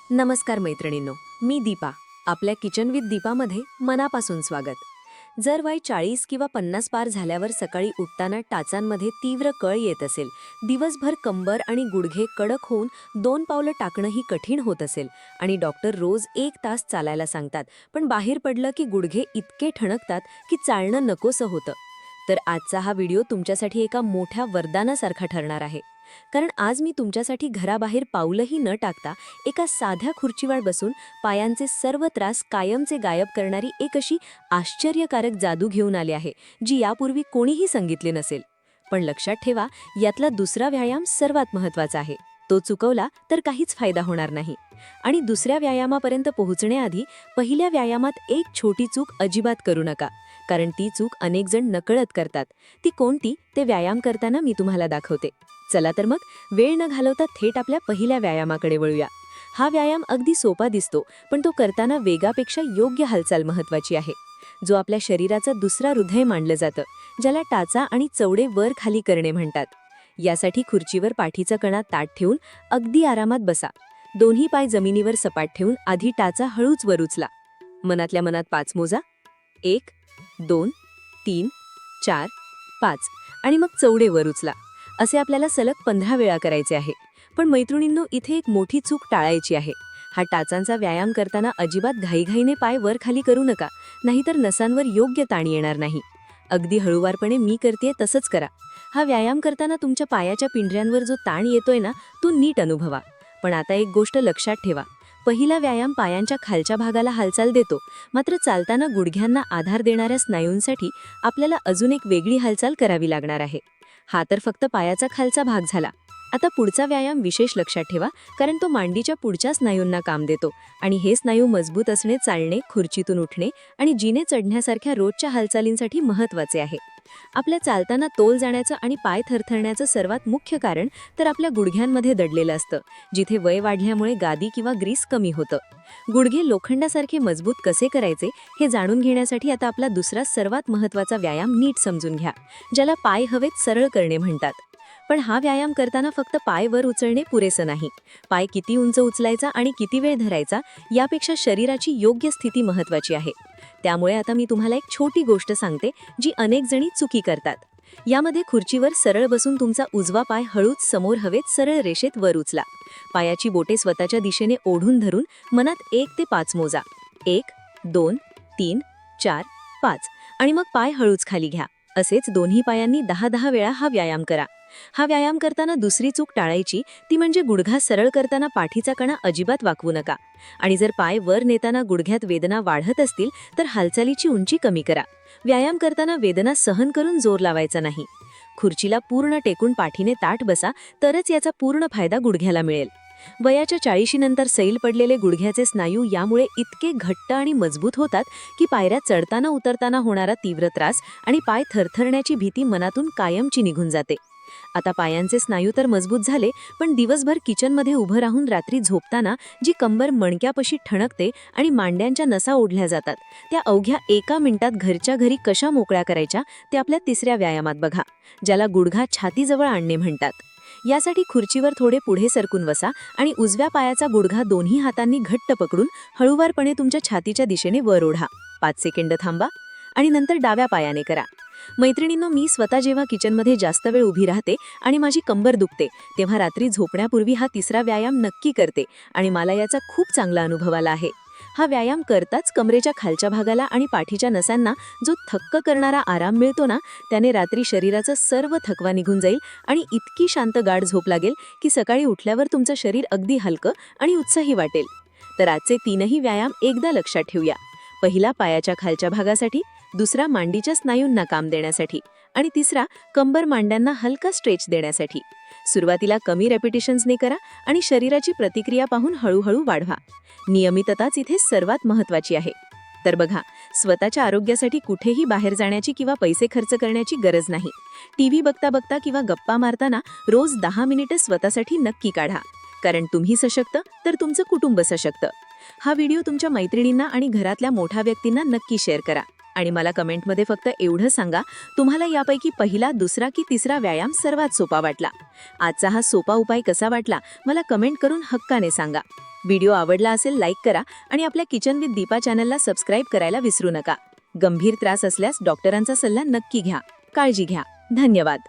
नमस्कार मैत्रिणींनो, मी दीपा. आपल्या किचन विथ दीपामध्ये मनापासून स्वागत. जर वय 40 किंवा 50 पार झाल्यावर सकाळी उठताना टाचांमध्ये तीव्र कळ येत असेल, दिवसभर कंबर आणि गुडघे कडक होऊन 2 पावलं टाकणंही कठीण होत असेल आणि डॉक्टर रोज 1 तास चालायला सांगतात, पण बाहेर पडलं की गुडघे इतके ठणकतात की चालणं नकोसं होतं, तर आजचा हा व्हिडिओ तुमच्यासाठी एका मोठ्या वरदानासारखा ठरणार आहे. कारण आज मी तुमच्यासाठी घराबाहेर पाऊलही न टाकता एका साध्या खुर्चीवर बसून पायांचे सर्व त्रास कायमचे गायब करणारी एक अशी आश्चर्यकारक जादू घेऊन आले आहे, जी यापूर्वी कोणीही सांगितले नसेल. पण लक्षात ठेवा, यातला दुसरा व्यायाम सर्वात महत्त्वाचा आहे. तो चुकवला तर काहीच फायदा होणार नाही. आणि दुसऱ्या व्यायामापर्यंत पोहोचण्याआधी पहिल्या व्यायामात एक छोटी चूक अजिबात करू नका, कारण ती चूक अनेक जण नकळत करतात. ती कोणती ते व्यायाम करताना मी तुम्हाला दाखवते. चला तर मग वेळ न घालवता थेट आपल्या पहिल्या व्यायामाकडे वळूया. हा व्यायाम अगदी सोपा दिसतो, पण तो करताना वेगापेक्षा योग्य हालचाल महत्त्वाची आहे. जो आपल्या शरीराचा दुसरा हृदय मानलं जातं, ज्याला टाचा आणि चवडे वर खाली करणे म्हणतात. यासाठी खुर्चीवर पाठीचा कणा ताठ ठेवून अगदी आरामात बसा. दोन्ही पाय जमिनीवर सपाट ठेवून आधी टाचा हळूच वर उचला. मनातल्या मनात 5 मोजा. 1 2 3 4 5 आणि मग चवडे वर उचला. असे आपल्याला सलग 15 वेळा करायचे आहे. पण मैत्रिणींनो, इथे एक मोठी चूक टाळायची आहे. हा टाचांचा व्यायाम करताना अजिबात घाईघाईने पाय वर खाली करू नका, नाहीतर नसांवर योग्य ताण येणार नाही. अगदी हळूवारपणे मी करतेय तसंच करा. हा व्यायाम करताना तुमच्या पायाच्या पिंढऱ्यांवर जो ताण येतोय ना, तो नीट अनुभवा. पण आता एक गोष्ट लक्षात ठेवा, पहिला व्यायाम पायांच्या खालच्या भागाला हालचाल देतो, मात्र चालताना गुडघ्यांना आधार देणाऱ्या स्नायूंसाठी आपल्याला अजून एक वेगळी हालचाल करावी लागणार आहे. हा तर फक्त पायाचा खालचा भाग झाला. आता पुढचा व्यायाम विशेष लक्षात ठेवा, कारण तो मांडीच्या पुढच्या स्नायूंना काम देतो आणि हे स्नायू मजबूत असणे चालणे, खुर्चीतून उठणे आणि जिने चढण्यासारख्या रोजच्या हालचालींसाठी महत्त्वाचे आहे. आपल्या चालताना तोल जाण्याचं आणि पाय थरथरण्याचं सर्वात मुख्य कारण तर आपल्या गुडघ्यांमध्ये दडलेलं असतं, जिथे वय वाढल्यामुळे गादी किंवा ग्रीस कमी होतं. गुडघे लोखंडासारखे मजबूत कसे करायचे हे जाणून घेण्यासाठी आता आपला दुसरा सर्वात महत्त्वाचा व्यायाम नीट समजून घ्या, ज्याला पाय हवेत सरळ करणे म्हणतात. पण हा व्यायाम करताना फक्त पाय वर उचलणे पुरेसं नाही. पाय किती उंच उचलायचा आणि किती वेळ धरायचा यापेक्षा शरीराची योग्य स्थिती महत्त्वाची आहे. त्यामुळे आता मी तुम्हाला एक छोटी गोष्ट सांगते, जी अनेक जणी चुकी करतात. यामध्ये खुर्चीवर सरळ बसून तुमचा उजवा पाय हळूच समोर हवेत सरळ रेषेत वर उचला. पायाची बोटे स्वतःच्या दिशेने ओढून धरून मनात 1 ते 5 मोजा. 1 2 3 4 5 आणि मग पाय हळूच खाली घ्या. असेच दोन्ही पायांनी 10-10 वेळा हा व्यायाम करा. हा व्यायाम करताना दुसरी चूक टाळायची, ती म्हणजे गुडघा सरळ करताना पाठीचा कणा अजिबात वाकवू नका. आणि जर पाय वर नेताना गुडघ्यात वेदना वाढत असतील तर हालचालीची उंची कमी करा. व्यायाम करताना वेदना सहन करून जोर लावायचा नाही. खुर्चीला पूर्ण टेकून पाठीने ताठ बसा, तरच याचा पूर्ण फायदा गुडघ्याला मिळेल. वयाच्या 40 नंतर सैल पडलेले गुडघ्याचे स्नायू यामुळे इतके घट्ट आणि मजबूत होतात की पायऱ्या चढताना उतरताना होणारा तीव्र त्रास आणि पाय थरथरण्याची भीती मनातून कायमची निघून जाते. आता पायांचे स्नायू तर मजबूत झाले, पण दिवसभर किचनमध्ये उभं राहून रात्री झोपताना जी कंबर मणक्यापाशी ठणकते आणि मांड्यांच्या नसा ओढल्या जातात, त्या अवघ्या 1 मिनिटात घरच्या घरी कशा मोकळ्या करायच्या ते आपल्या तिसऱ्या व्यायामात बघा, ज्याला गुडघा छातीजवळ आणणे म्हणतात. यासाठी खुर्चीवर थोडे पुढे सरकून बसा आणि उजव्या पायाचा गुडघा दोन्ही हातांनी घट्ट पकडून हळूवारपणे तुमच्या छातीच्या दिशेने वर ओढा. 5 सेकंद थांबा आणि नंतर डाव्या पायाने करा. मैत्रिणींनो, मी स्वतः जेव्हा किचनमध्ये जास्त वेळ उभी राहते आणि माझी कंबर दुखते, तेव्हा रात्री झोपण्यापूर्वी हा तिसरा व्यायाम नक्की करते आणि मला याचा खूप चांगला अनुभव आला आहे. हा व्यायाम करताच कमरेच्या खालच्या भागाला आणि पाठीच्या नसांना जो थक्क करणारा आराम मिळतो ना, त्याने रात्री शरीराचा सर्व थकवा निघून जाईल आणि इतकी शांत गाढ झोप लागेल की सकाळी उठल्यावर तुमचं शरीर अगदी हलकं आणि उत्साही वाटेल. तर आजचे 3ही व्यायाम एकदा लक्षात ठेवूया. पहिला पायाच्या खालच्या भागासाठी, दुसरा मांडीच्या स्नायूंना काम देण्यासाठी आणि तिसरा कंबर मांड्यांना हलका स्ट्रेच देण्यासाठी. सुरुवातीला कमी रेपिटेशन्सने करा आणि शरीराची प्रतिक्रिया पाहून हळूहळू वाढवा. नियमितताच इथे सर्वात महत्त्वाची आहे. तर बघा, स्वतःच्या आरोग्यासाठी कुठेही बाहेर जाण्याची किंवा पैसे खर्च करण्याची गरज नाही. टीव्ही बघता बघता किंवा गप्पा मारताना रोज 10 मिनिटे स्वतःसाठी नक्की काढा, कारण तुम्ही सशक्त तर तुमचं कुटुंब सशक्त. हा व्हिडिओ तुमच्या मैत्रिणींना आणि घरातल्या मोठ्या व्यक्तींना नक्की शेअर करा आणि मला कमेंटमध्ये फक्त एवढं सांगा, तुम्हाला यापैकी पहिला, दुसरा की तिसरा व्यायाम सर्वात सोपा वाटला. आजचा हा सोपा उपाय कसा वाटला मला कमेंट करून हक्काने सांगा. व्हिडिओ आवडला असेल लाईक करा आणि आपल्या किचन विथ दीपा चॅनलला सबस्क्राईब करायला विसरू नका. गंभीर त्रास असल्यास डॉक्टरांचा सल्ला नक्की घ्या. काळजी घ्या. धन्यवाद.